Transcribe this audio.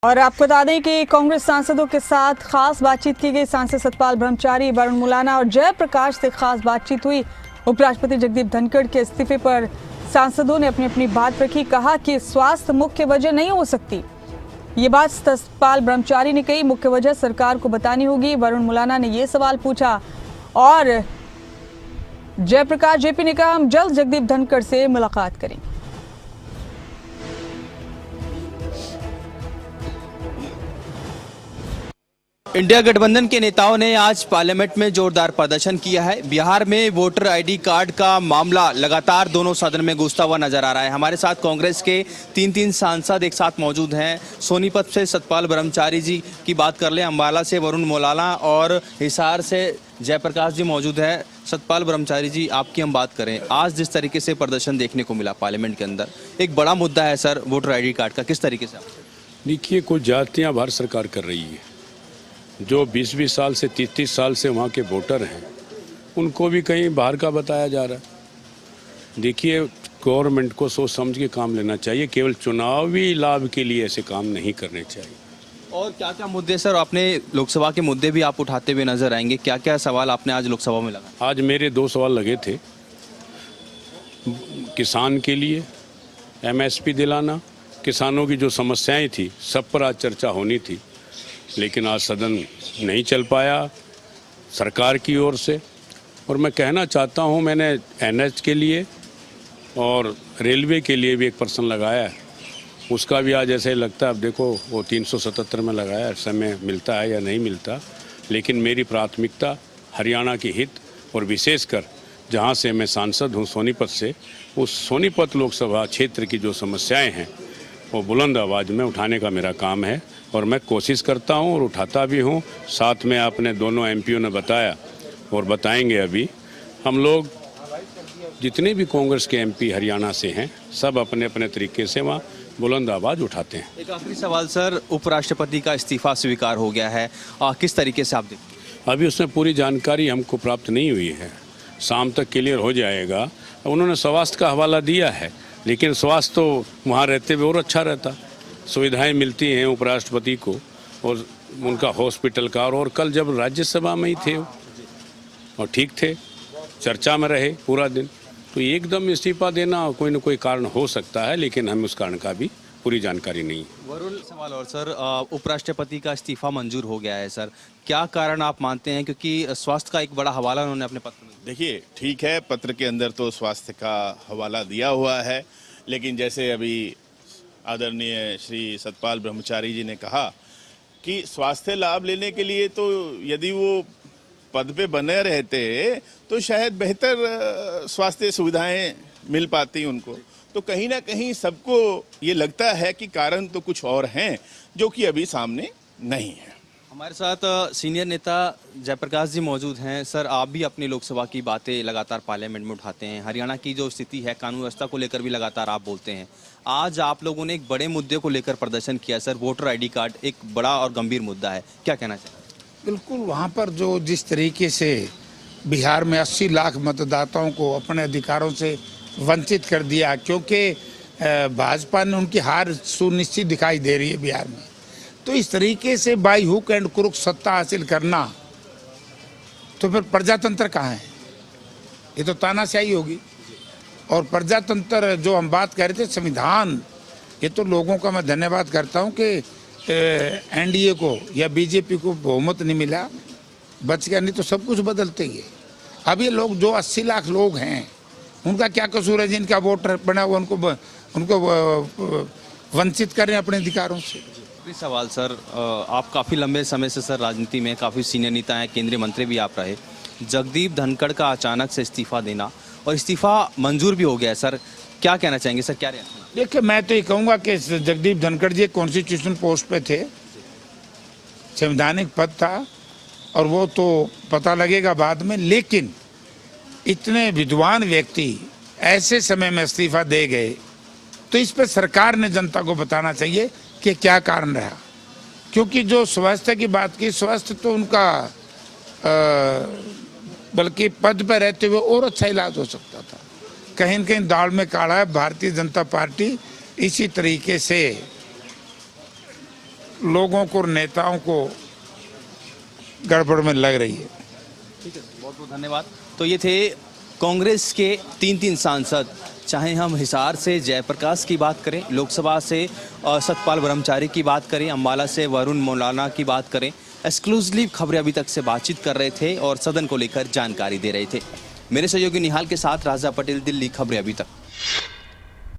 और आपको बता दें कि कांग्रेस सांसदों के साथ खास बातचीत की गई। सांसद सतपाल ब्रह्मचारी, वरुण मुलाना और जयप्रकाश से खास बातचीत हुई। उपराष्ट्रपति जगदीप धनखड़ के इस्तीफे पर सांसदों ने अपनी अपनी बात रखी। कहा कि स्वास्थ्य मुख्य वजह नहीं हो सकती। ये बात सतपाल ब्रह्मचारी ने कही। मुख्य वजह सरकार को बतानी होगी। वरुण मुलाना ने ये सवाल पूछा और जयप्रकाश जेपी ने कहा हम जल्द जगदीप धनखड़ से मुलाकात करेंगे। इंडिया गठबंधन के नेताओं ने आज पार्लियामेंट में जोरदार प्रदर्शन किया है। बिहार में वोटर आईडी कार्ड का मामला लगातार दोनों सदन में गूंजता हुआ नजर आ रहा है। हमारे साथ कांग्रेस के तीन सांसद एक साथ मौजूद हैं। सोनीपत से सतपाल ब्रह्मचारी जी की बात कर लें, अम्बाला से वरुण मुलाना और हिसार से जयप्रकाश जी मौजूद हैं। सतपाल ब्रह्मचारी जी, आपकी हम बात करें, आज जिस तरीके से प्रदर्शन देखने को मिला पार्लियामेंट के अंदर, एक बड़ा मुद्दा है sir voter I D card का, किस तरीके से? देखिए, कुछ जातियाँ भारत सरकार कर रही है। जो 20-20 साल से 30-30 साल से वहाँ के वोटर हैं, उनको भी कहीं बाहर का बताया जा रहा है। देखिए, गवर्नमेंट को सोच समझ के काम लेना चाहिए। केवल चुनावी लाभ के लिए ऐसे काम नहीं करने चाहिए। और क्या क्या मुद्दे सर, आपने लोकसभा के मुद्दे भी आप उठाते हुए नजर आएंगे, क्या क्या सवाल आपने आज लोकसभा में लगा? आज मेरे 2 सवाल लगे थे। किसान के लिए MSP दिलाना, किसानों की जो समस्याएं थी सब पर आज चर्चा होनी थी, लेकिन आज सदन नहीं चल पाया सरकार की ओर से। और मैं कहना चाहता हूं, मैंने NH के लिए और रेलवे के लिए भी एक पर्सन लगाया है, उसका भी आज ऐसे लगता है। अब देखो, वो 377 में लगाया, समय मिलता है या नहीं मिलता, लेकिन मेरी प्राथमिकता हरियाणा के हित और विशेषकर जहां से मैं सांसद हूं सोनीपत से, उस सोनीपत लोकसभा क्षेत्र की जो समस्याएं हैं वो बुलंद आवाज़ में उठाने का मेरा काम है और मैं कोशिश करता हूं और उठाता भी हूं। साथ में आपने दोनों MPओ ने बताया और बताएंगे, अभी हम लोग जितने भी कांग्रेस के MP हरियाणा से हैं, सब अपने अपने तरीके से वहाँ बुलंद आवाज़ उठाते हैं। एक आखिरी सवाल सर, उपराष्ट्रपति का इस्तीफा स्वीकार हो गया है, किस तरीके से आप देखते? अभी उसमें पूरी जानकारी हमको प्राप्त नहीं हुई है, शाम तक क्लियर हो जाएगा। उन्होंने स्वास्थ्य का हवाला दिया है, लेकिन स्वास्थ्य तो वहाँ रहते हुए और अच्छा रहता, सुविधाएं मिलती हैं उपराष्ट्रपति को और उनका हॉस्पिटल का। और कल जब राज्यसभा में ही थे और ठीक थे, चर्चा में रहे पूरा दिन, तो एकदम इस्तीफा देना कोई न कोई कारण हो सकता है, लेकिन हमें उस कारण का भी पूरी जानकारी नहीं है। वरुण सवाल और सर, उपराष्ट्रपति का इस्तीफा मंजूर हो गया है सर, क्या कारण आप मानते हैं? क्योंकि स्वास्थ्य का एक बड़ा हवाला उन्होंने अपने पत्र में। देखिए, ठीक है, पत्र के अंदर तो स्वास्थ्य का हवाला दिया हुआ है, लेकिन जैसे अभी आदरणीय श्री सतपाल ब्रह्मचारी जी ने कहा कि स्वास्थ्य लाभ लेने के लिए तो यदि वो पद पे बने रहते तो शायद बेहतर स्वास्थ्य सुविधाएं मिल पाती उनको। तो कहीं ना कहीं सबको ये लगता है कि कारण तो कुछ और हैं जो कि अभी सामने नहीं है। हमारे साथ सीनियर नेता जयप्रकाश जी मौजूद हैं। सर, आप भी अपनी लोकसभा की बातें लगातार पार्लियामेंट में उठाते हैं। हरियाणा की जो स्थिति है, कानून व्यवस्था को लेकर भी लगातार आप बोलते हैं। आज आप लोगों ने एक बड़े मुद्दे को लेकर प्रदर्शन किया सर, वोटर ID कार्ड एक बड़ा और गंभीर मुद्दा है, क्या कहना चाहिए? बिल्कुल, वहाँ पर जो जिस तरीके से बिहार में 80 लाख मतदाताओं को अपने अधिकारों से वंचित कर दिया, क्योंकि भाजपा ने उनकी हार सुनिश्चित दिखाई दे रही है बिहार में, तो इस तरीके से बाई हुक एंड क्रुक सत्ता हासिल करना, तो फिर प्रजातंत्र कहाँ है? ये तो तानाशाही होगी। और प्रजातंत्र जो हम बात कर रहे थे, संविधान, ये तो लोगों का मैं धन्यवाद करता हूँ कि NDA को या BJP को बहुमत नहीं मिला, बच गया, नहीं तो सब कुछ बदलते ही है। अब ये लोग जो 80 लाख लोग हैं, उनका क्या कसूर है जिनका वोटर बना हुआ उनको वंचित कर रहे हैं अपने अधिकारों से? सवाल सर, आप काफ़ी लंबे समय से सर राजनीति में, काफ़ी सीनियर नेता हैं, केंद्रीय मंत्री भी आप रहे। जगदीप धनखड़ का अचानक से इस्तीफा देना और इस्तीफा मंजूर भी हो गया है सर, क्या कहना चाहेंगे सर, क्या रिएक्शन? देखिए, मैं तो ये कहूँगा कि जगदीप धनखड़ जी कॉन्स्टिट्यूशनल पोस्ट पे थे, संवैधानिक पद था, और वो तो पता लगेगा बाद में, लेकिन इतने विद्वान व्यक्ति ऐसे समय में इस्तीफा दे गए, तो इस पर सरकार ने जनता को बताना चाहिए कि क्या कारण रहा। क्योंकि जो स्वास्थ्य की बात की, स्वास्थ्य तो उनका बल्कि पद पर रहते हुए और अच्छा इलाज हो सकता था। कहीं न कहीं दाल में काला है। भारतीय जनता पार्टी इसी तरीके से लोगों को, नेताओं को गड़बड़ में लग रही है। ठीक है, बहुत बहुत धन्यवाद। तो ये थे कांग्रेस के 3 सांसद, चाहे हम हिसार से जयप्रकाश की बात करें, लोकसभा से सतपाल ब्रह्मचारी की बात करें, अम्बाला से वरुण मौलाना की बात करें, एक्सक्लूसिव खबरें अभी तक से बातचीत कर रहे थे और सदन को लेकर जानकारी दे रहे थे। मेरे सहयोगी निहाल के साथ राजा पटेल, दिल्ली खबरें अभी तक।